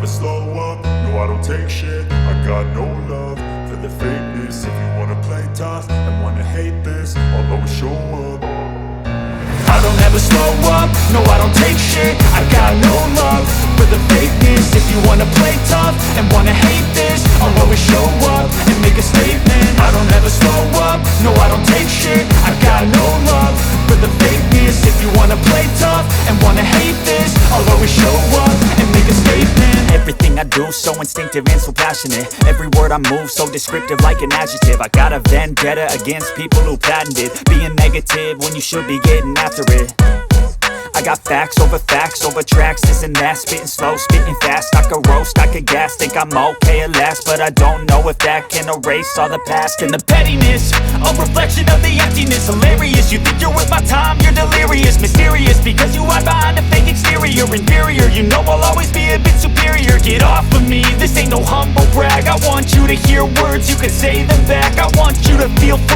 slow up, no I don't take shit. I got no love for the fakeness. If you wanna play tough and wanna hate this, I'll always show up. I don't ever slow up, no I don't take shit. I got no love for the fakeness. If you wanna play tough and wanna hate this, I'll always show up and make a statement. I don't ever slow up, no I don't take shit. I got no love for the fakeness. If you wanna play tough and wanna hate this, I'll always show up and make a statement. Everything I do so instinctive and so passionate. Every word I move so descriptive like an adjective. I got a vendetta against people who patented being negative when you should be getting after it. I got facts over tracks, this and that. Spitting slow, spitting fast. I could roast, I could gas. Think I'm okay at last, but I don't know if that can erase all the past. And the pettiness, a reflection of the emptiness. Hilarious, you think you're worth my time, you're delirious. Mysterious, because you hide behind a fake exterior. Inferior, you know I'll always be a bit superior. Get off of me, this ain't no humble brag. I want you to hear words, you can say them back. I want you to feel free